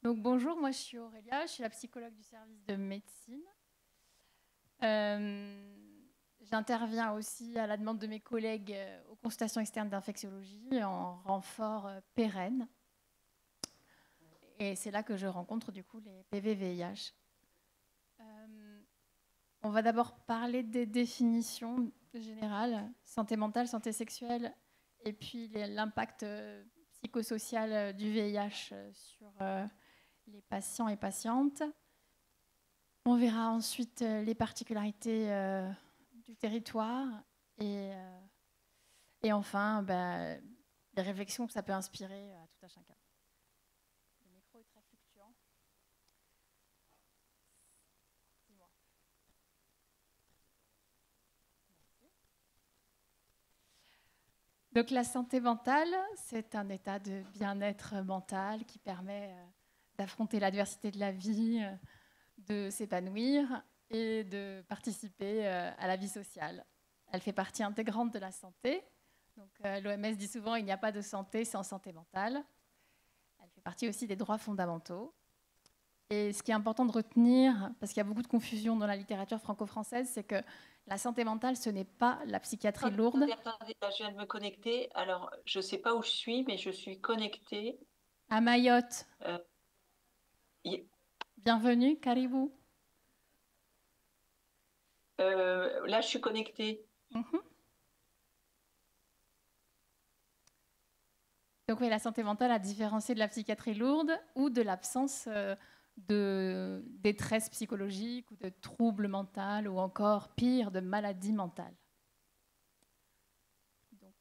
Donc bonjour, moi je suis Aurélia, je suis la psychologue du service de médecine. J'interviens aussi à la demande de mes collègues aux consultations externes d'infectiologie en renfort pérenne. Et c'est là que je rencontre du coup les PV-VIH. On va d'abord parler des définitions générales, santé mentale, santé sexuelle, et puis l'impact psychosocial du VIH sur les patients et patientes. On verra ensuite les particularités du territoire et enfin les réflexions que ça peut inspirer à tout un chacun. Le micro est très fluctuant. Dis-moi. Merci. Donc la santé mentale, c'est un état de bien-être mental qui permet d'affronter l'adversité de la vie, de s'épanouir et de participer à la vie sociale. Elle fait partie intégrante de la santé. L'OMS dit souvent qu'il n'y a pas de santé sans santé mentale. Elle fait partie aussi des droits fondamentaux. Et ce qui est important de retenir, parce qu'il y a beaucoup de confusion dans la littérature franco-française, c'est que la santé mentale, ce n'est pas la psychiatrie lourde. Attendez, là, je viens de me connecter. Alors, je ne sais pas où je suis, mais je suis connectée. À Mayotte, Euh, y- bienvenue, caribou. là, je suis connectée. Mhm. Donc oui, la santé mentale a différencié de la psychiatrie lourde ou de l'absence de détresse psychologique ou de troubles mentaux ou encore pire, de maladie mentale. Donc,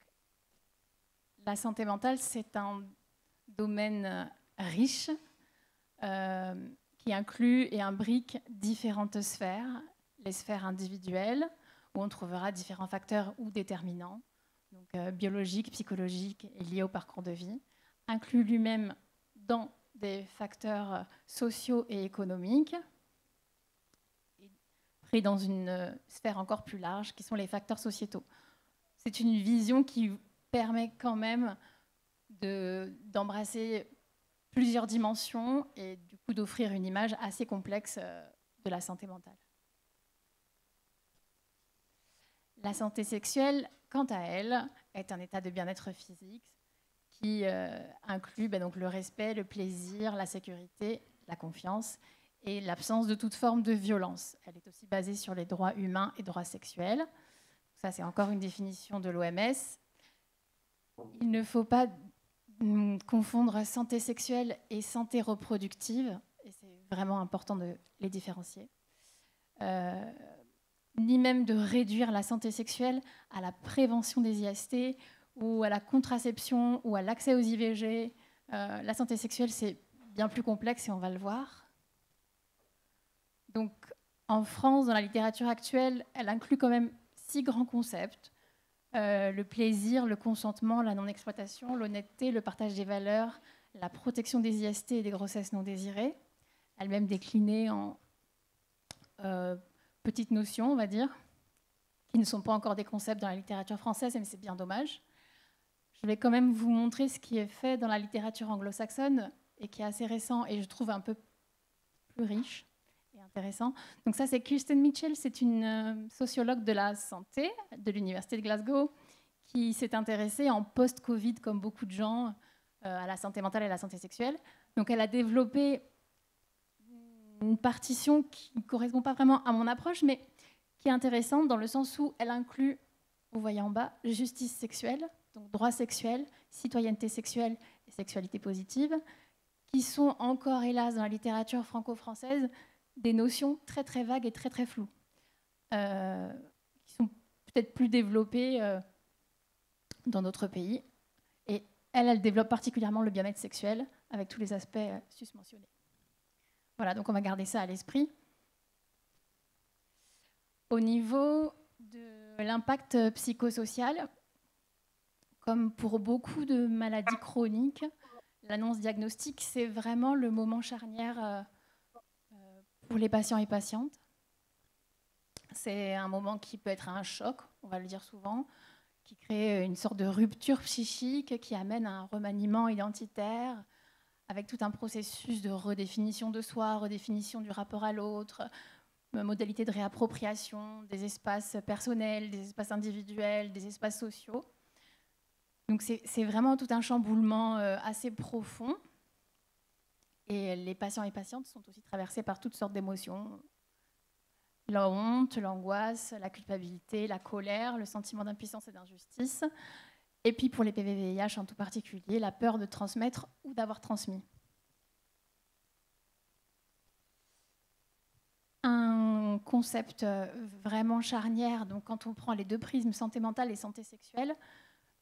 la santé mentale, c'est un domaine riche qui inclut et imbrique différentes sphères, les sphères individuelles, où on trouvera différents facteurs ou déterminants, donc biologiques, psychologiques et liés au parcours de vie, inclut lui-même dans des facteurs sociaux et économiques, et pris dans une sphère encore plus large, qui sont les facteurs sociétaux. C'est une vision qui permet quand même d'embrasser plusieurs dimensions et du coup d'offrir une image assez complexe de la santé mentale. La santé sexuelle, quant à elle, est un état de bien-être physique qui inclut donc, le respect, le plaisir, la sécurité, la confiance et l'absence de toute forme de violence. Elle est aussi basée sur les droits humains et droits sexuels. Ça, c'est encore une définition de l'OMS. Il ne faut pas confondre santé sexuelle et santé reproductive, et c'est vraiment important de les différencier. Ni même de réduire la santé sexuelle à la prévention des IST ou à la contraception ou à l'accès aux IVG. La santé sexuelle, c'est bien plus complexe et on va le voir. Donc, en France, dans la littérature actuelle, elle inclut quand même 6 grands concepts. Le plaisir, le consentement, la non-exploitation, l'honnêteté, le partage des valeurs, la protection des IST et des grossesses non désirées, elle-même déclinée en petites notions, on va dire, qui ne sont pas encore des concepts dans la littérature française, mais c'est bien dommage. Je vais quand même vous montrer ce qui est fait dans la littérature anglo-saxonne et qui est assez récent et je trouve un peu plus riche et intéressant. Donc ça, c'est Kirsten Mitchell, c'est une sociologue de la santé de l'Université de Glasgow qui s'est intéressée en post-Covid, comme beaucoup de gens, à la santé mentale et à la santé sexuelle. Donc elle a développé une partition qui ne correspond pas vraiment à mon approche, mais qui est intéressante dans le sens où elle inclut, vous voyez en bas, justice sexuelle, donc droit sexuel, citoyenneté sexuelle et sexualité positive, qui sont encore, hélas, dans la littérature franco-française, des notions très très vagues et très très floues, qui sont peut-être plus développées dans d'autres pays. Et elle développe particulièrement le bien-être sexuel avec tous les aspects susmentionnés. Voilà, donc on va garder ça à l'esprit. Au niveau de l'impact psychosocial, comme pour beaucoup de maladies chroniques, l'annonce diagnostique, c'est vraiment le moment charnière pour les patients et patientes. C'est un moment qui peut être un choc, on va le dire souvent, qui crée une sorte de rupture psychique, qui amène à un remaniement identitaire, avec tout un processus de redéfinition de soi, redéfinition du rapport à l'autre, modalités de réappropriation des espaces personnels, des espaces individuels, des espaces sociaux. Donc c'est vraiment tout un chamboulement assez profond. Et les patients et patientes sont aussi traversés par toutes sortes d'émotions. La honte, l'angoisse, la culpabilité, la colère, le sentiment d'impuissance et d'injustice. Et puis pour les PVVIH en tout particulier, la peur de transmettre ou d'avoir transmis. Un concept vraiment charnière, donc quand on prend les deux prismes, santé mentale et santé sexuelle,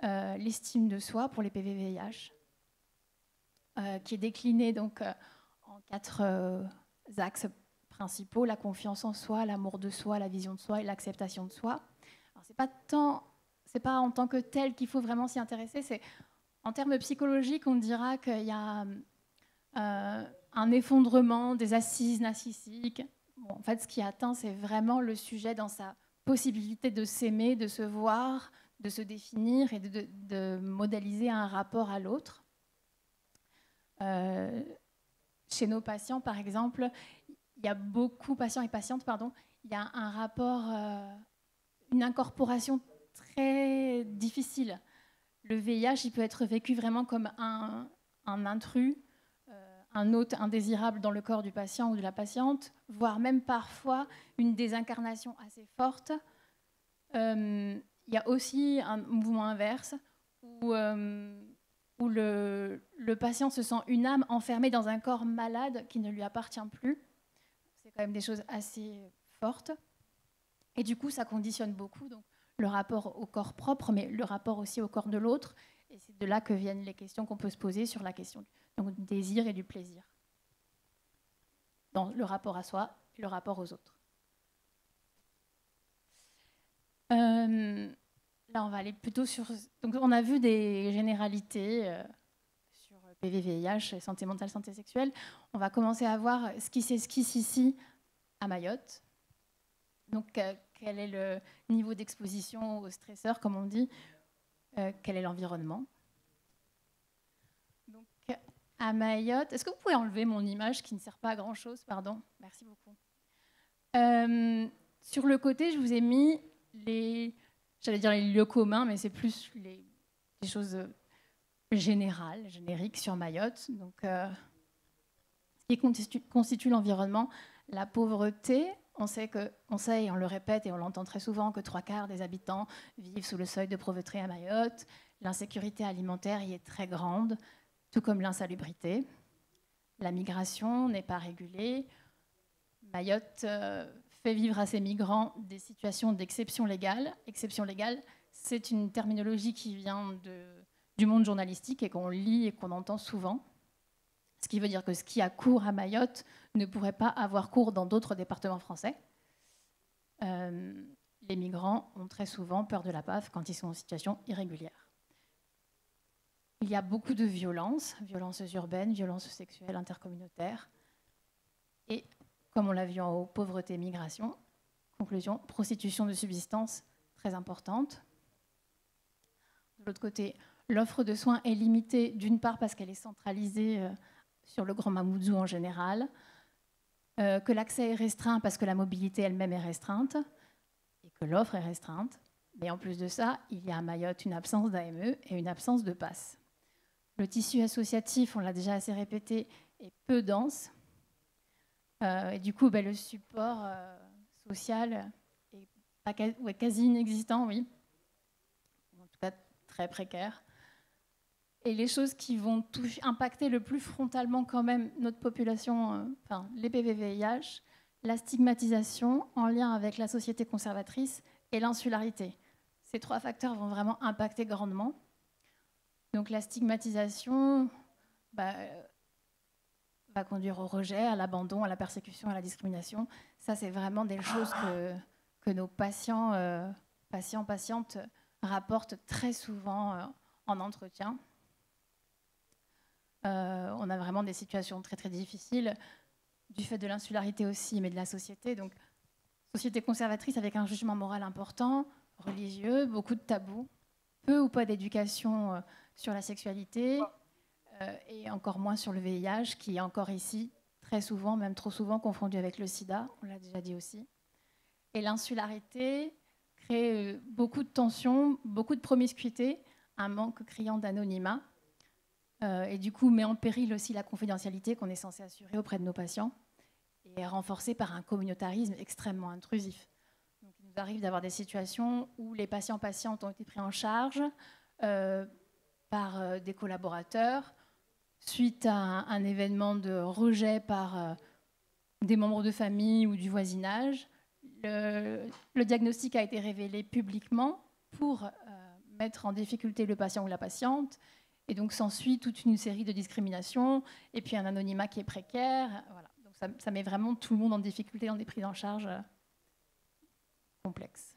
l'estime de soi pour les PVVIH, qui est décliné donc, en 4 axes principaux, la confiance en soi, l'amour de soi, la vision de soi et l'acceptation de soi. Alors, c'est pas en tant que tel qu'il faut vraiment s'y intéresser, c'est en termes psychologiques, on dira qu'il y a un effondrement des assises narcissiques. Bon, en fait, ce qui atteint, c'est vraiment le sujet dans sa possibilité de s'aimer, de se voir, de se définir et de modéliser un rapport à l'autre. Chez nos patients, par exemple, il y a beaucoup, patients et patientes, pardon, il y a un rapport, une incorporation très difficile. Le VIH, il peut être vécu vraiment comme un intrus, un hôte indésirable dans le corps du patient ou de la patiente, voire même parfois une désincarnation assez forte. Il y a aussi un mouvement inverse où le patient se sent une âme enfermée dans un corps malade qui ne lui appartient plus. C'est quand même des choses assez fortes. Et du coup, ça conditionne beaucoup donc, le rapport au corps propre, mais le rapport aussi au corps de l'autre. Et c'est de là que viennent les questions qu'on peut se poser sur la question donc, du désir et du plaisir dans le rapport à soi et le rapport aux autres. Là, on va aller plutôt sur... Donc, on a vu des généralités sur PV-VIH, santé mentale, santé sexuelle. On va commencer à voir ce qui s'esquisse ici à Mayotte. Donc, quel est le niveau d'exposition aux stresseurs, comme on dit, quel est l'environnement. Donc, à Mayotte, est-ce que vous pouvez enlever mon image qui ne sert pas à grand-chose, pardon, merci beaucoup. Sur le côté, je vous ai mis j'allais dire les lieux communs, mais c'est plus les choses générales, génériques sur Mayotte. Donc, ce qui constitue l'environnement, la pauvreté. On sait et on le répète et on l'entend très souvent que 3/4 des habitants vivent sous le seuil de pauvreté à Mayotte. L'insécurité alimentaire y est très grande, tout comme l'insalubrité. La migration n'est pas régulée. Mayotte fait vivre à ses migrants des situations d'exception légale. Exception légale, c'est une terminologie qui vient du monde journalistique et qu'on lit et qu'on entend souvent. Ce qui veut dire que ce qui a cours à Mayotte ne pourrait pas avoir cours dans d'autres départements français. Les migrants ont très souvent peur de la PAF quand ils sont en situation irrégulière. Il y a beaucoup de violences urbaines, violences sexuelles, intercommunautaires. Et comme on l'a vu en haut, pauvreté, migration. Conclusion, prostitution de subsistance très importante. De l'autre côté, l'offre de soins est limitée, d'une part parce qu'elle est centralisée sur le Grand Mamoudzou en général, que l'accès est restreint parce que la mobilité elle-même est restreinte et que l'offre est restreinte. Mais en plus de ça, il y a à Mayotte une absence d'AME et une absence de pass. Le tissu associatif, on l'a déjà assez répété, est peu dense. Et du coup, le support social est quasi inexistant, oui. En tout cas, très précaire. Et les choses qui vont impacter le plus frontalement quand même notre population, les PV-VIH, la stigmatisation en lien avec la société conservatrice et l'insularité. Ces 3 facteurs vont vraiment impacter grandement. Donc la stigmatisation va conduire au rejet, à l'abandon, à la persécution, à la discrimination. Ça, c'est vraiment des choses que nos patients, patientes rapportent très souvent en entretien. On a vraiment des situations très, très difficiles, du fait de l'insularité aussi, mais de la société. Donc, société conservatrice avec un jugement moral important, religieux, beaucoup de tabous, peu ou pas d'éducation sur la sexualité, et encore moins sur le VIH, qui est encore ici très souvent, même trop souvent, confondu avec le sida, on l'a déjà dit aussi. Et l'insularité crée beaucoup de tensions, beaucoup de promiscuité, un manque criant d'anonymat, et du coup met en péril aussi la confidentialité qu'on est censé assurer auprès de nos patients, et est renforcée par un communautarisme extrêmement intrusif. Donc, il nous arrive d'avoir des situations où les patients-patientes ont été pris en charge par des collaborateurs suite à un événement de rejet par des membres de famille ou du voisinage. Le diagnostic a été révélé publiquement pour mettre en difficulté le patient ou la patiente. Et donc s'ensuit toute une série de discriminations et puis un anonymat qui est précaire. Voilà. Donc ça met vraiment tout le monde en difficulté dans des prises en charge complexes.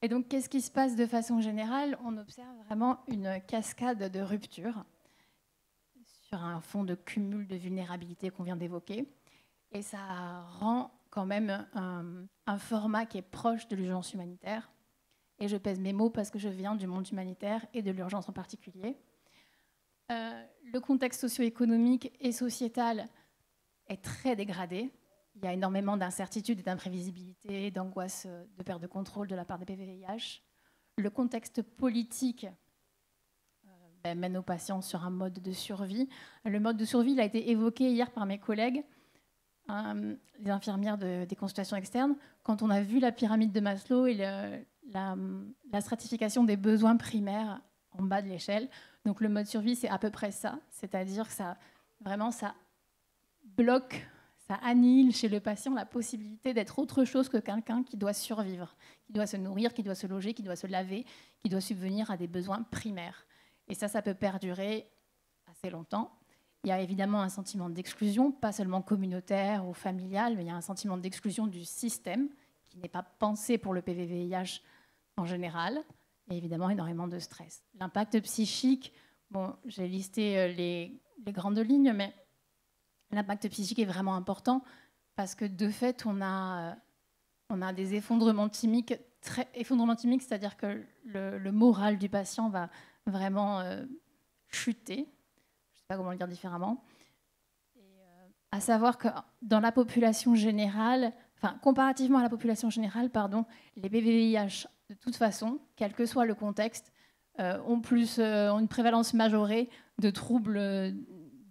Et donc, qu'est-ce qui se passe de façon générale? On observe vraiment une cascade de ruptures sur un fond de cumul de vulnérabilité qu'on vient d'évoquer. Et ça rend quand même un format qui est proche de l'urgence humanitaire. Et je pèse mes mots parce que je viens du monde humanitaire et de l'urgence en particulier. Le contexte socio-économique et sociétal est très dégradé. Il y a énormément d'incertitudes et d'imprévisibilité, d'angoisse, de perte de contrôle de la part des PVVIH. Le contexte politique mène nos patients sur un mode de survie. Le mode de survie il a été évoqué hier par mes collègues, les infirmières des consultations externes. Quand on a vu la pyramide de Maslow et la stratification des besoins primaires en bas de l'échelle, donc le mode survie, c'est à peu près ça. C'est-à-dire que ça bloque, ça annihile chez le patient la possibilité d'être autre chose que quelqu'un qui doit survivre, qui doit se nourrir, qui doit se loger, qui doit se laver, qui doit subvenir à des besoins primaires. Et ça peut perdurer assez longtemps. Il y a évidemment un sentiment d'exclusion, pas seulement communautaire ou familial, mais il y a un sentiment d'exclusion du système qui n'est pas pensé pour le PVVIH en général, et évidemment énormément de stress. L'impact psychique, bon, j'ai listé les grandes lignes, mais l'impact psychique est vraiment important parce que de fait, on a des effondrements thymiques, c'est-à-dire que le moral du patient va vraiment chuter. Je ne sais pas comment le dire différemment. À savoir que dans la population générale, comparativement à la population générale, les PVVIH, de toute façon, quel que soit le contexte, ont une prévalence majorée de troubles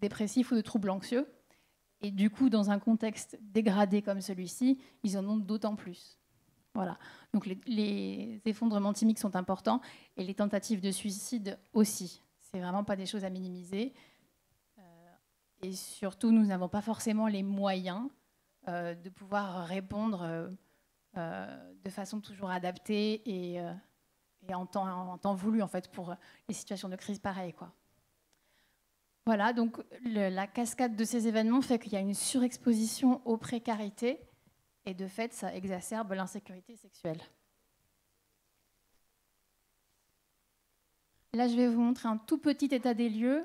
dépressifs ou de troubles anxieux. Et du coup, dans un contexte dégradé comme celui-ci, ils en ont d'autant plus. Voilà. Donc les effondrements thymiques sont importants et les tentatives de suicide aussi. C'est vraiment pas des choses à minimiser. Et surtout, nous n'avons pas forcément les moyens de pouvoir répondre de façon toujours adaptée et en temps voulu, en fait, pour les situations de crise pareilles, quoi. Voilà, donc la cascade de ces événements fait qu'il y a une surexposition aux précarités et de fait, ça exacerbe l'insécurité sexuelle. Là, je vais vous montrer un tout petit état des lieux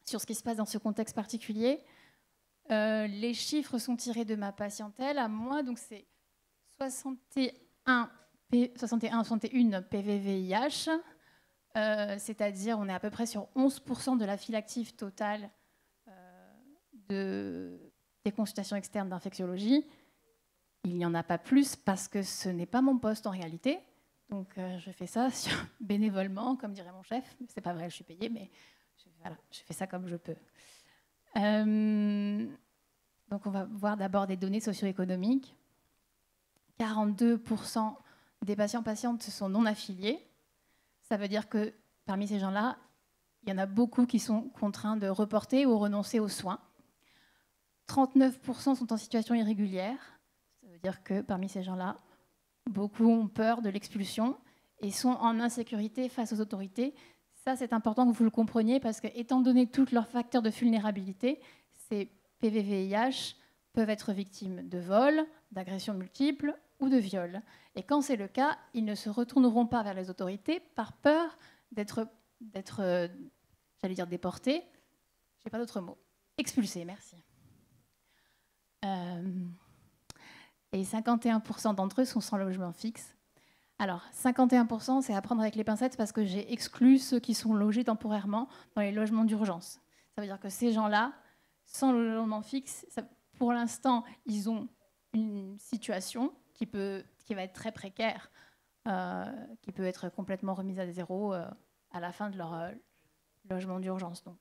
sur ce qui se passe dans ce contexte particulier. Les chiffres sont tirés de ma patientèle à moi, donc c'est 61 PVVIH, c'est-à-dire on est à peu près sur 11% de la file active totale des consultations externes d'infectiologie. Il n'y en a pas plus parce que ce n'est pas mon poste en réalité. Donc je fais ça bénévolement, comme dirait mon chef. C'est pas vrai, je suis payée, mais je fais ça comme je peux. Donc on va voir d'abord des données socio-économiques. 42% des patients-patientes sont non affiliés. Ça veut dire que parmi ces gens-là, il y en a beaucoup qui sont contraints de reporter ou renoncer aux soins. 39% sont en situation irrégulière. Ça veut dire que parmi ces gens-là, beaucoup ont peur de l'expulsion et sont en insécurité face aux autorités. Ça, c'est important que vous le compreniez parce que, étant donné tous leurs facteurs de vulnérabilité, ces PVVIH peuvent être victimes de vols, d'agressions multiples ou de viols. Et quand c'est le cas, ils ne se retourneront pas vers les autorités par peur d'être j'allais dire déportés, je n'ai pas d'autre mot, expulsés, merci. Et 51% d'entre eux sont sans logement fixe. Alors, 51%, c'est à prendre avec les pincettes parce que j'ai exclu ceux qui sont logés temporairement dans les logements d'urgence. Ça veut dire que ces gens-là, sans le logement fixe, pour l'instant, ils ont une situation qui va être très précaire, qui peut être complètement remise à zéro à la fin de leur logement d'urgence. Donc,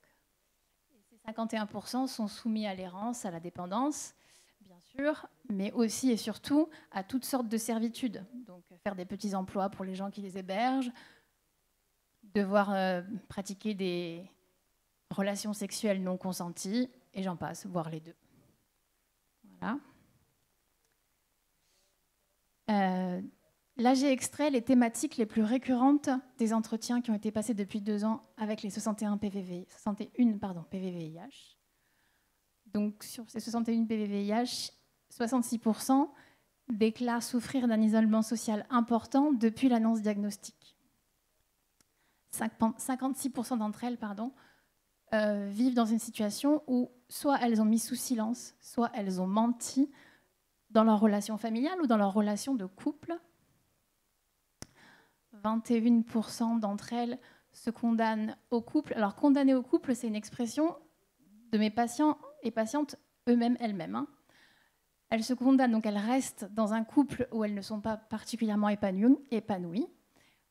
ces 51% sont soumis à l'errance, à la dépendance, bien sûr, mais aussi et surtout à toutes sortes de servitudes. Donc, faire des petits emplois pour les gens qui les hébergent, devoir pratiquer des relations sexuelles non consenties, et j'en passe, voire les deux. Voilà. Là, j'ai extrait les thématiques les plus récurrentes des entretiens qui ont été passés depuis 2 ans avec les 61 PVVIH. Donc, sur ces 61 PVVIH, 66% déclarent souffrir d'un isolement social important depuis l'annonce diagnostique. 56% d'entre elles vivent dans une situation où soit elles ont mis sous silence, soit elles ont menti dans leur relation familiale ou dans leur relation de couple. 21% d'entre elles se condamnent au couple. Alors, condamner au couple, c'est une expression de mes patients et patientes elles-mêmes. Elles se condamnent, donc elles restent dans un couple où elles ne sont pas particulièrement épanouies,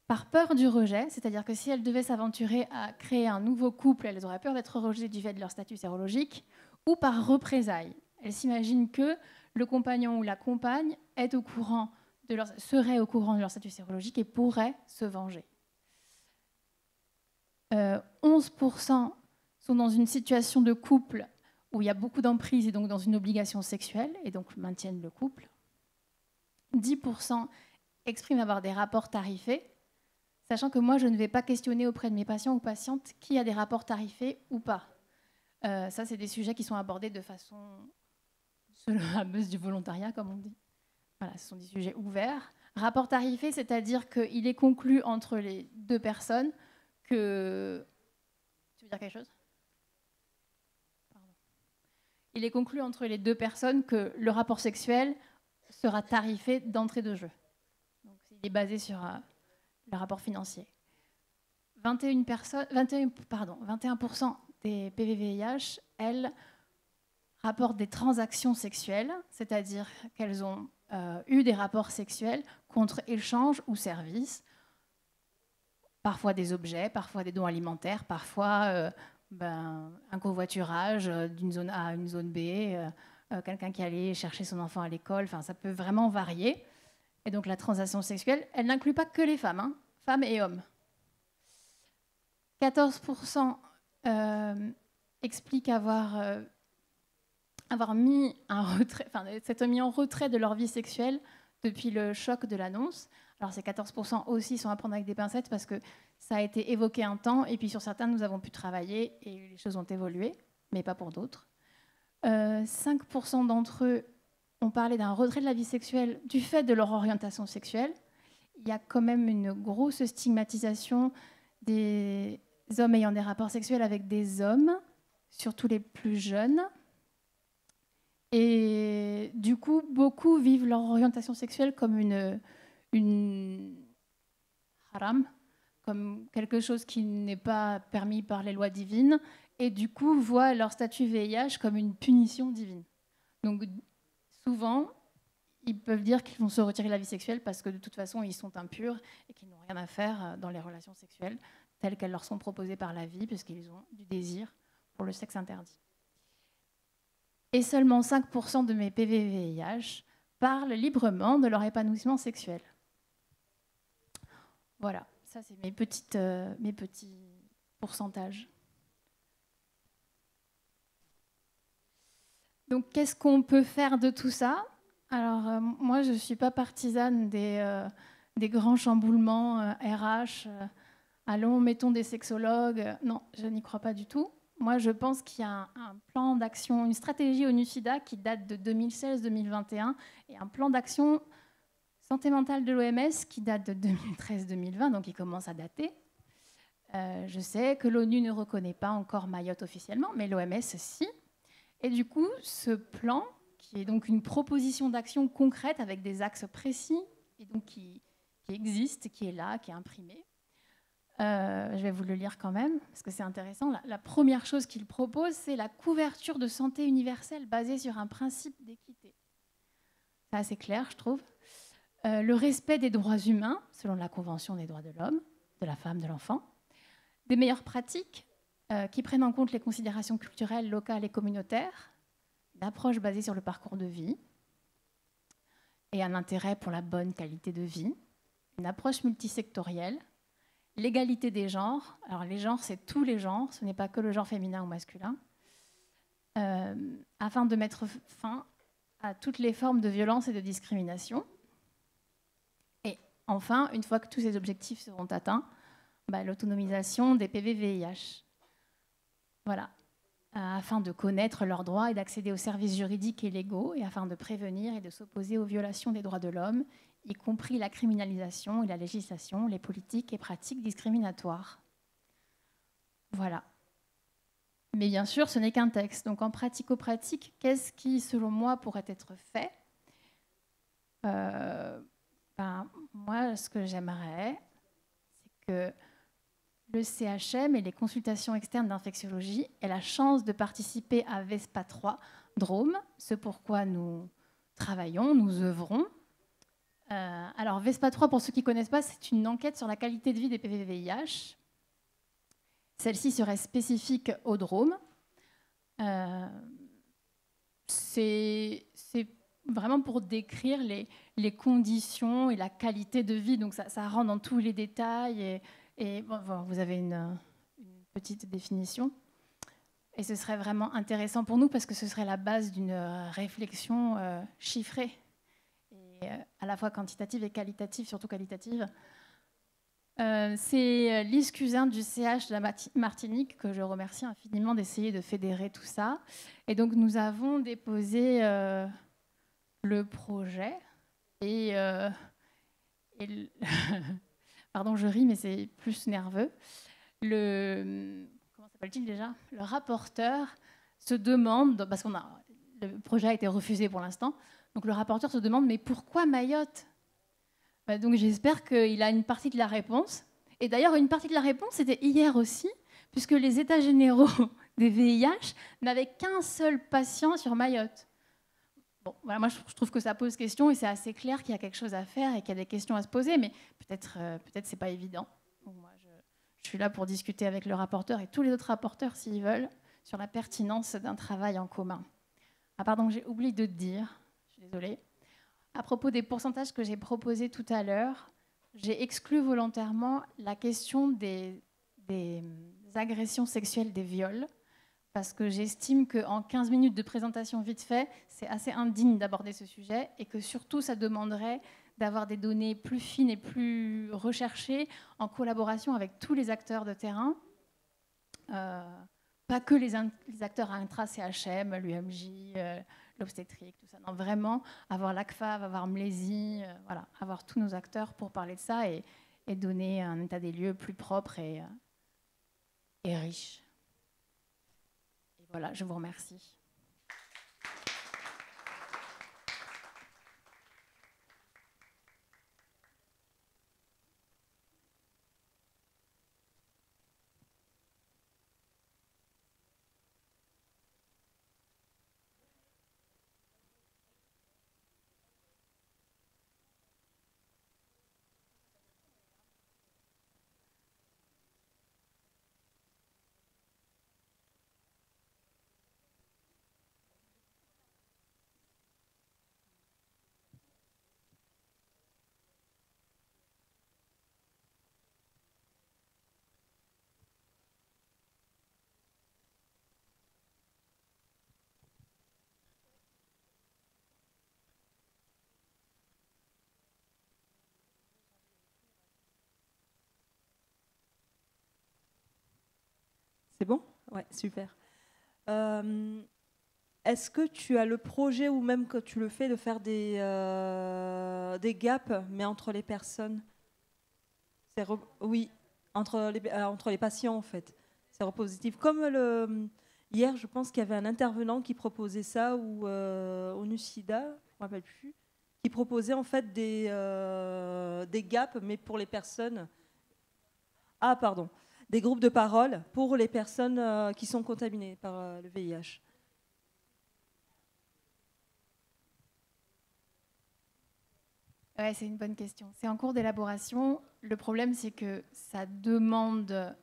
par peur du rejet, c'est-à-dire que si elles devaient s'aventurer à créer un nouveau couple, elles auraient peur d'être rejetées du fait de leur statut sérologique, ou par représailles. Elles s'imaginent que le compagnon ou la compagne serait au courant de leur statut sérologique et pourrait se venger. 11% sont dans une situation de couple où il y a beaucoup d'emprise et donc dans une obligation sexuelle et donc maintiennent le couple. 10% expriment avoir des rapports tarifés, sachant que moi, je ne vais pas questionner auprès de mes patients ou patientes qui a des rapports tarifés ou pas. Ça, c'est des sujets qui sont abordés de façon selon la base du volontariat, comme on dit. Voilà, ce sont des sujets ouverts. Rapport tarifé, c'est-à-dire qu'il est conclu entre les deux personnes que... Tu veux dire quelque chose ? Pardon. Il est conclu entre les deux personnes que le rapport sexuel sera tarifé d'entrée de jeu. Donc, il est basé sur le rapport financier. 21% des PVVIH, elles, rapportent des transactions sexuelles, c'est-à-dire qu'elles ont eu des rapports sexuels contre échange ou service, parfois des objets, parfois des dons alimentaires, parfois un covoiturage d'une zone A à une zone B, quelqu'un qui allait chercher son enfant à l'école, enfin, ça peut vraiment varier. Et donc la transaction sexuelle, elle n'inclut pas que les femmes, femmes et hommes. 14% expliquent avoir mis s'être mis en retrait de leur vie sexuelle depuis le choc de l'annonce. Alors ces 14% aussi sont à prendre avec des pincettes parce que ça a été évoqué un temps et puis sur certains nous avons pu travailler et les choses ont évolué, mais pas pour d'autres. 5% d'entre eux ont parlé d'un retrait de la vie sexuelle du fait de leur orientation sexuelle. Il y a quand même une grosse stigmatisation des hommes ayant des rapports sexuels avec des hommes, surtout les plus jeunes. Et du coup, beaucoup vivent leur orientation sexuelle comme une haram, comme quelque chose qui n'est pas permis par les lois divines, et du coup voient leur statut VIH comme une punition divine. Donc souvent, ils peuvent dire qu'ils vont se retirer de la vie sexuelle parce que de toute façon, ils sont impurs et qu'ils n'ont rien à faire dans les relations sexuelles telles qu'elles leur sont proposées par la vie, puisqu'ils ont du désir pour le sexe interdit. Et seulement 5% de mes PVVIH parlent librement de leur épanouissement sexuel. Voilà, ça c'est mes petits pourcentages. Donc qu'est-ce qu'on peut faire de tout ça ? Alors moi je ne suis pas partisane des grands chamboulements RH, allons mettons des sexologues, non, je n'y crois pas du tout. Moi, je pense qu'il y a un plan d'action, une stratégie ONU-SIDA qui date de 2016-2021 et un plan d'action santé mentale de l'OMS qui date de 2013-2020, donc il commence à dater. Je sais que l'ONU ne reconnaît pas encore Mayotte officiellement, mais l'OMS, si. Et du coup, ce plan, qui est donc une proposition d'action concrète avec des axes précis et donc qui qui existe, qui est là, qui est imprimé. Je vais vous le lire quand même, parce que c'est intéressant. La première chose qu'il propose, c'est la couverture de santé universelle basée sur un principe d'équité. C'est assez clair, je trouve. Le respect des droits humains, selon la Convention des droits de l'homme, de la femme, de l'enfant. Des meilleures pratiques qui prennent en compte les considérations culturelles, locales et communautaires. Une approche basée sur le parcours de vie et un intérêt pour la bonne qualité de vie. Une approche multisectorielle. L'égalité des genres. Alors les genres, c'est tous les genres, ce n'est pas que le genre féminin ou masculin. Afin de mettre fin à toutes les formes de violence et de discrimination. Et enfin, une fois que tous ces objectifs seront atteints, l'autonomisation des PV-VIH. Voilà. Afin de connaître leurs droits et d'accéder aux services juridiques et légaux, et afin de prévenir et de s'opposer aux violations des droits de l'homme, y compris la criminalisation et la législation, les politiques et pratiques discriminatoires. Voilà. Mais bien sûr, ce n'est qu'un texte. Donc en pratico-pratique, qu'est-ce qui, selon moi, pourrait être fait ? Moi, ce que j'aimerais, c'est que le CHM et les consultations externes d'infectiologie aient la chance de participer à VESPA 3 Drôme, ce pourquoi nous travaillons, nous œuvrons. Alors, VESPA 3, pour ceux qui ne connaissent pas, c'est une enquête sur la qualité de vie des PV-VIH. Celle-ci serait spécifique au Drôme. C'est vraiment pour décrire les conditions et la qualité de vie. Donc, ça rentre dans tous les détails. Et vous avez une petite définition. Et ce serait vraiment intéressant pour nous parce que ce serait la base d'une réflexion chiffrée, et à la fois quantitative et qualitative, surtout qualitative. C'est Lise Cusin du CH de la Martinique, que je remercie infiniment d'essayer de fédérer tout ça. Et donc nous avons déposé le projet et pardon, je ris, mais c'est plus nerveux. Comment s'appelle-t-il déjà ? Le rapporteur se demande, parce que le projet a été refusé pour l'instant, donc le rapporteur se demande, mais pourquoi Mayotte ? Donc j'espère qu'il a une partie de la réponse. Et d'ailleurs, une partie de la réponse, c'était hier aussi, puisque les états généraux des VIH n'avaient qu'un seul patient sur Mayotte. Bon, voilà, moi, je trouve que ça pose question et c'est assez clair qu'il y a quelque chose à faire et qu'il y a des questions à se poser, mais peut-être c'est pas évident. Donc, moi, je suis là pour discuter avec le rapporteur et tous les autres rapporteurs, s'ils veulent, sur la pertinence d'un travail en commun. Ah pardon, j'ai oublié de te dire, je suis désolée. À propos des pourcentages que j'ai proposés tout à l'heure, j'ai exclu volontairement la question des agressions sexuelles, des viols, parce que j'estime qu'en 15 minutes de présentation vite fait, c'est assez indigne d'aborder ce sujet et que surtout, ça demanderait d'avoir des données plus fines et plus recherchées en collaboration avec tous les acteurs de terrain, pas que les acteurs intra-CHM, l'UMJ, l'obstétrique, tout ça. Non, vraiment, avoir l'ACFAV, avoir Mlési, voilà, avoir tous nos acteurs pour parler de ça et donner un état des lieux plus propre et riche. Voilà, je vous remercie. C'est bon ? Ouais, super. Est-ce que tu as le projet, ou même que tu le fais, de faire des gaps, mais entre les personnes ? Oui, entre les patients, en fait. C'est repositif. Comme hier, je pense qu'il y avait un intervenant qui proposait ça, ou au NUSIDA, je ne me rappelle plus, qui proposait en fait des gaps, mais pour les personnes. Ah, pardon. Des groupes de parole pour les personnes qui sont contaminées par le VIH. Ouais, c'est une bonne question. C'est en cours d'élaboration. Le problème, c'est que ça demande...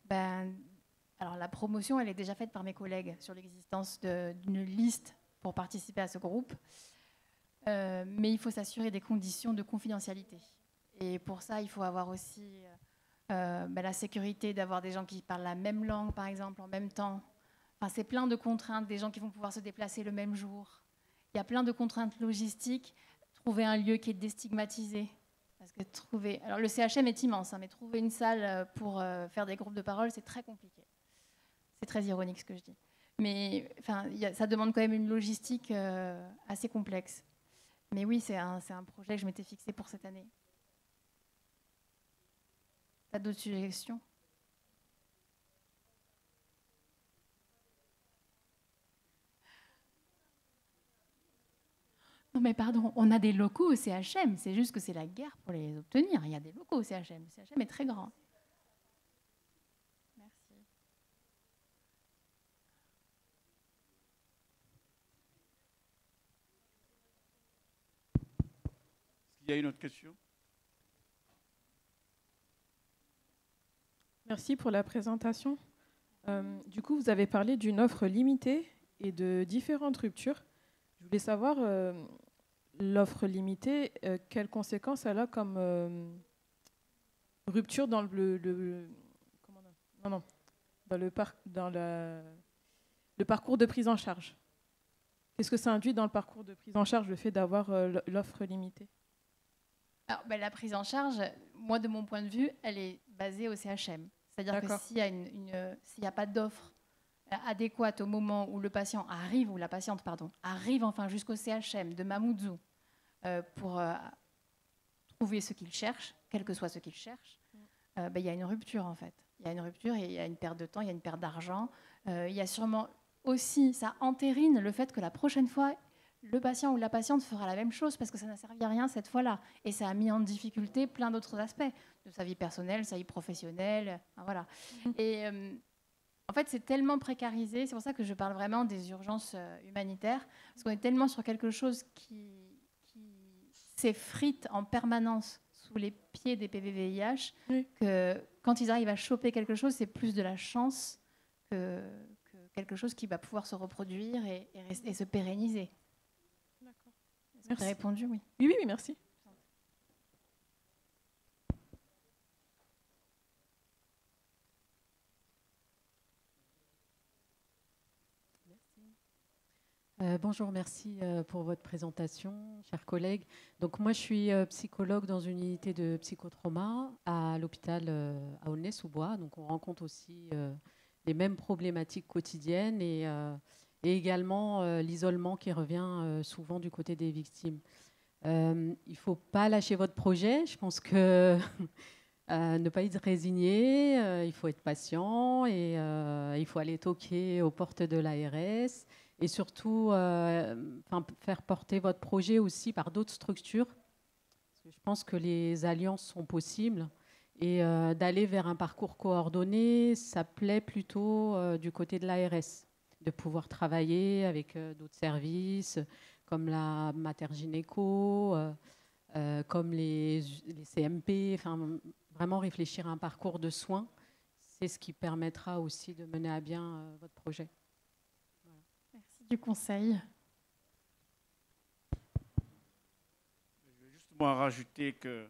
alors, la promotion, elle est déjà faite par mes collègues sur l'existence d'une liste pour participer à ce groupe. Mais il faut s'assurer des conditions de confidentialité. Et pour ça, il faut avoir aussi la sécurité d'avoir des gens qui parlent la même langue, par exemple, en même temps. Enfin, c'est plein de contraintes, des gens qui vont pouvoir se déplacer le même jour. Il y a plein de contraintes logistiques. Trouver un lieu qui est déstigmatisé. Parce que alors le CHM est immense, hein, mais trouver une salle pour faire des groupes de parole, c'est très compliqué. C'est très ironique ce que je dis. Mais ça demande quand même une logistique assez complexe. Mais oui, c'est un projet que je m'étais fixé pour cette année. T'as d'autres suggestions ? Non mais pardon, on a des locaux au CHM, c'est juste que c'est la guerre pour les obtenir. Il y a des locaux au CHM. Le CHM est très grand. Merci. Est-ce qu'il y a une autre question ? Merci pour la présentation. Du coup, vous avez parlé d'une offre limitée et de différentes ruptures. Je voulais savoir, l'offre limitée, quelles conséquences elle a comme rupture dans le parcours de prise en charge. Qu'est-ce que ça induit dans le parcours de prise en charge, le fait d'avoir l'offre limitée ? Alors, la prise en charge, moi, de mon point de vue, elle est basée au CHM. C'est-à-dire que s'il n'y a pas d'offre adéquate au moment où le patient arrive, ou la patiente, pardon, arrive enfin jusqu'au CHM de Mamoudzou pour trouver ce qu'il cherche, quel que soit ce qu'il cherche, il y a une rupture en fait. Il y a une rupture et il y a une perte de temps, il y a une perte d'argent. Il y a sûrement aussi, ça entérine le fait que la prochaine fois, le patient ou la patiente fera la même chose parce que ça n'a servi à rien cette fois-là. Et ça a mis en difficulté plein d'autres aspects de sa vie personnelle, sa vie professionnelle. Voilà. Et en fait, c'est tellement précarisé, c'est pour ça que je parle vraiment des urgences humanitaires, parce qu'on est tellement sur quelque chose qui s'effrite en permanence sous les pieds des PVVIH, que quand ils arrivent à choper quelque chose, c'est plus de la chance que quelque chose qui va pouvoir se reproduire et se pérenniser. D'accord. Est-ce que tu as répondu ? Oui. Oui, merci. Bonjour, merci pour votre présentation, chers collègues. Donc moi, je suis psychologue dans une unité de psychotrauma à l'hôpital à Aulnay-sous-Bois. Donc on rencontre aussi les mêmes problématiques quotidiennes et également l'isolement qui revient souvent du côté des victimes. Il ne faut pas lâcher votre projet. Je pense que ne pas être résigné, il faut être patient et il faut aller toquer aux portes de l'ARS. Et surtout, faire porter votre projet aussi par d'autres structures. Parce que je pense que les alliances sont possibles. Et d'aller vers un parcours coordonné, ça plaît plutôt du côté de l'ARS. De pouvoir travailler avec d'autres services, comme la mater-gynéco, comme les CMP. Vraiment réfléchir à un parcours de soins. C'est ce qui permettra aussi de mener à bien votre projet. Du conseil. Je vais justement rajouter que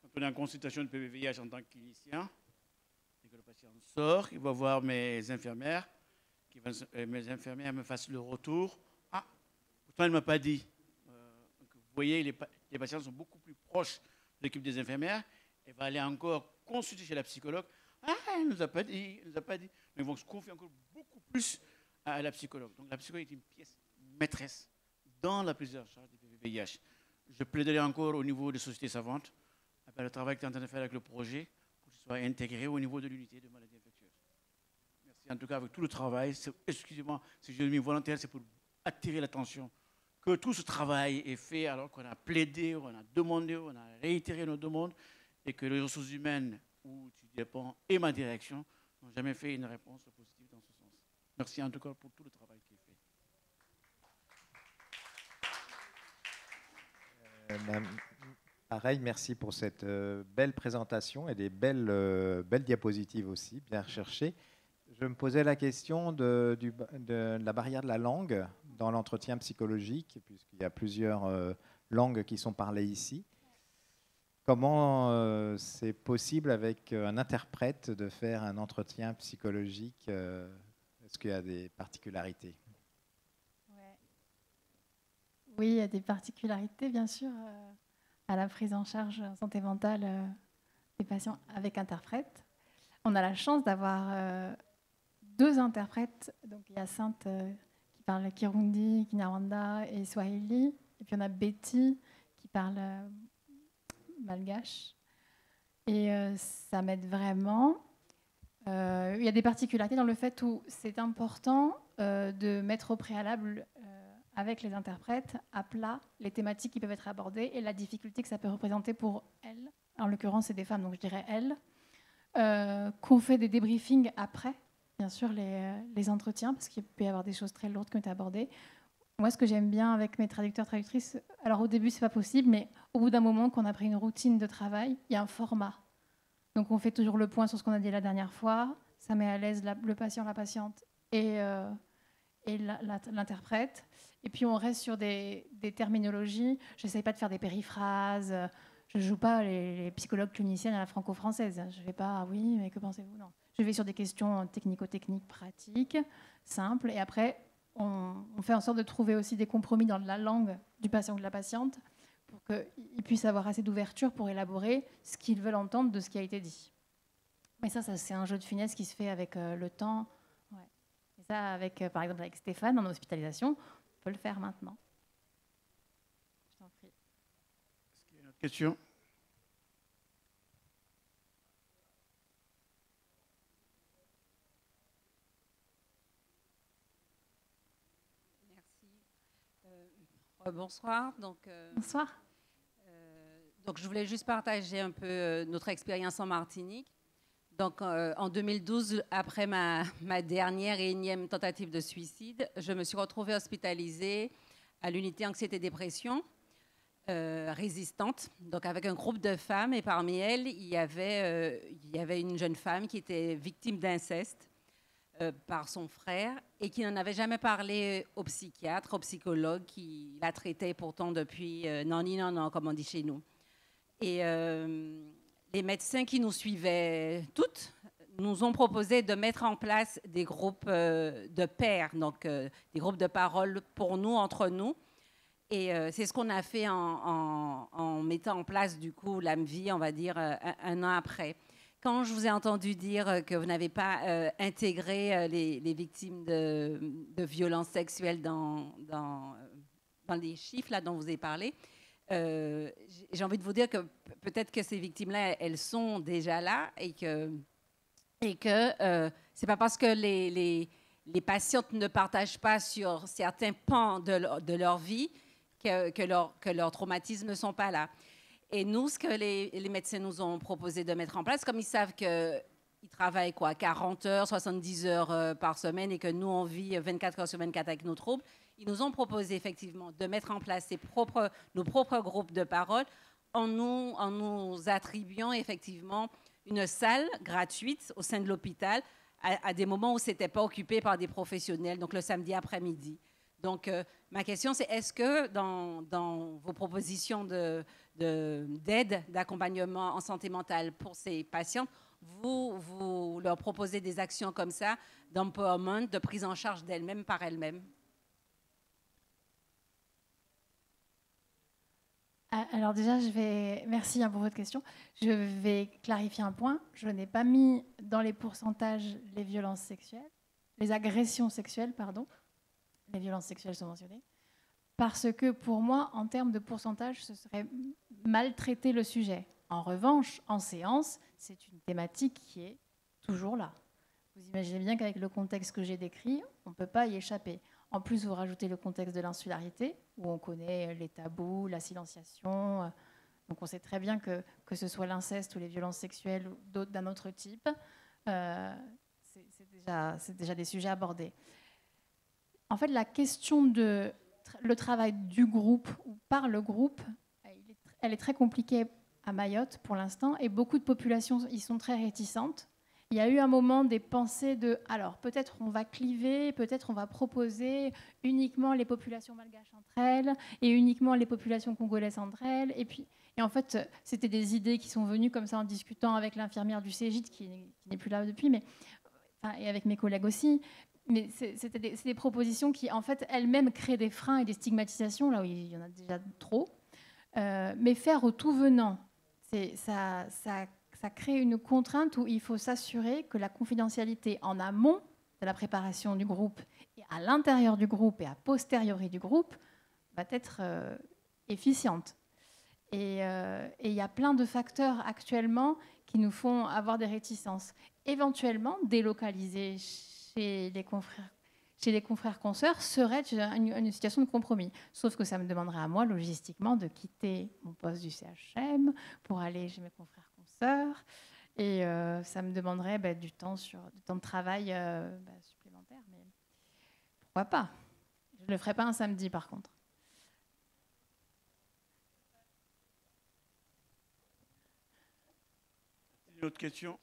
quand on est en consultation de PVVIH en tant que clinicien, et que le patient sort, il va voir mes infirmières, mes infirmières me fassent le retour. Ah, pourtant elle ne m'a pas dit. Donc vous voyez, les patients sont beaucoup plus proches de l'équipe des infirmières. Elle va aller encore consulter chez la psychologue. Ah, elle ne nous a pas dit, elle nous a pas dit. Mais ils vont se confier encore beaucoup plus à la psychologue. Donc la psychologue est une pièce maîtresse dans la prise en charge du PVVIH. Je plaiderai encore au niveau des sociétés savantes, après le travail que tu es en train de faire avec le projet, pour que ce soit intégré au niveau de l'unité de maladies infectieuses. Merci en tout cas avec tout le travail. Excusez-moi si je l'ai mis volontaire, c'est pour attirer l'attention que tout ce travail est fait alors qu'on a plaidé, on a demandé, on a réitéré nos demandes et que les ressources humaines, où tu dépends, et ma direction n'ont jamais fait une réponse positive dans ce sens. Merci en tout cas pour tout le travail qui est fait. Pareil, merci pour cette belle présentation et des belles diapositives aussi, bien recherchées. Je me posais la question de la barrière de la langue dans l'entretien psychologique, puisqu'il y a plusieurs langues qui sont parlées ici. Comment c'est possible avec un interprète de faire un entretien psychologique? Est-ce qu'il y a des particularités? Oui, il y a des particularités, bien sûr, à la prise en charge en santé mentale des patients avec interprète. On a la chance d'avoir 2 interprètes. Donc, il y a Sainte qui parle Kirundi, Kinyarwanda et Swahili. Et puis, on a Betty qui parle malgache. Et ça m'aide vraiment. Il y a des particularités dans le fait où c'est important de mettre au préalable avec les interprètes à plat les thématiques qui peuvent être abordées et la difficulté que ça peut représenter pour elles. En l'occurrence, c'est des femmes, donc je dirais elles. Qu'on fait des débriefings après, bien sûr, les entretiens, parce qu'il peut y avoir des choses très lourdes qui ont été abordées. Moi, ce que j'aime bien avec mes traducteurs, traductrices, alors au début, c'est pas possible, mais au bout d'un moment, qu'on a pris une routine de travail, il y a un format. Donc, on fait toujours le point sur ce qu'on a dit la dernière fois. Ça met à l'aise le patient, la patiente et l'interprète. Et puis, on reste sur des terminologies. Je n'essaye pas de faire des périphrases. Je ne joue pas les psychologues cliniciennes à la franco-française. Je ne vais pas, oui, mais que pensez-vous? Non. Je vais sur des questions technico-techniques, pratiques, simples. Et après, on fait en sorte de trouver aussi des compromis dans la langue du patient ou de la patiente pour qu'ils puissent avoir assez d'ouverture pour élaborer ce qu'ils veulent entendre de ce qui a été dit. Mais ça c'est un jeu de finesse qui se fait avec le temps. Ouais. Et ça, par exemple, avec Stéphane, en hospitalisation, on peut le faire maintenant. Je t'en prie. Est-ce qu'il y a une autre question? Merci. Bonsoir. Bonsoir. Donc, je voulais juste partager un peu notre expérience en Martinique. Donc, en 2012, après ma dernière et énième tentative de suicide, je me suis retrouvée hospitalisée à l'unité anxiété-dépression résistante, donc avec un groupe de femmes. Et parmi elles, il y avait une jeune femme qui était victime d'inceste par son frère et qui n'en avait jamais parlé au psychiatre, au psychologue, qui la traitait pourtant depuis non, comme on dit chez nous. Et les médecins qui nous suivaient toutes nous ont proposé de mettre en place des groupes de pairs, donc des groupes de parole pour nous, entre nous. Et c'est ce qu'on a fait en mettant en place, du coup, l'AMVI, on va dire, un an après. Quand je vous ai entendu dire que vous n'avez pas intégré les victimes de violences sexuelles dans les chiffres là, dont vous avez parlé, j'ai envie de vous dire que peut-être que ces victimes-là, elles sont déjà là et que c'est pas parce que les patientes ne partagent pas sur certains pans de leur vie que leurs traumatismes ne sont pas là. Et nous, ce que les médecins nous ont proposé de mettre en place, comme ils savent qu'ils travaillent 40 heures, 70 heures par semaine et que nous, on vit 24 heures sur 24 avec nos troubles, ils nous ont proposé effectivement de mettre en place nos propres groupes de parole en nous attribuant effectivement une salle gratuite au sein de l'hôpital à des moments où ce n'était pas occupé par des professionnels, donc le samedi après-midi. Donc, ma question, c'est est-ce que dans vos propositions d'aide, d'accompagnement en santé mentale pour ces patientes, vous leur proposez des actions comme ça, d'empowerment, de prise en charge d'elles-mêmes par elles-mêmes? Alors déjà, merci pour votre question. Je vais clarifier un point. Je n'ai pas mis dans les pourcentages les violences sexuelles, les agressions sexuelles, pardon. Les violences sexuelles sont mentionnées. Parce que pour moi, en termes de pourcentage, ce serait maltraiter le sujet. En revanche, en séance, c'est une thématique qui est toujours là. Vous imaginez bien qu'avec le contexte que j'ai décrit, on ne peut pas y échapper. En plus, vous rajoutez le contexte de l'insularité, où on connaît les tabous, la silenciation. Donc on sait très bien que ce soit l'inceste ou les violences sexuelles ou d'autres d'un autre type, c'est déjà des sujets abordés. En fait, la question de le travail du groupe ou par le groupe, elle est très compliquée à Mayotte pour l'instant, et beaucoup de populations y sont très réticentes. Il y a eu un moment des pensées de, alors peut-être on va cliver, peut-être on va proposer uniquement les populations malgaches entre elles et uniquement les populations congolaises entre elles. Et en fait, c'était des idées qui sont venues comme ça en discutant avec l'infirmière du Cégide, qui n'est plus là depuis, et avec mes collègues aussi. Mais c'est des propositions qui, en fait, elles-mêmes créent des freins et des stigmatisations, là où il y en a déjà trop. Mais faire au tout venant, ça crée une contrainte où il faut s'assurer que la confidentialité en amont de la préparation du groupe, et à l'intérieur du groupe et a posteriori du groupe, va être efficiente. Et il y a plein de facteurs actuellement qui nous font avoir des réticences. Éventuellement, délocaliser chez les confrères consoeurs serait une situation de compromis. Sauf que ça me demanderait à moi, logistiquement, de quitter mon poste du CHM pour aller chez mes confrères consoeurs. Et ça me demanderait du temps de travail supplémentaire. Mais pourquoi pas? Je ne le ferai pas un samedi, par contre. Une autre question?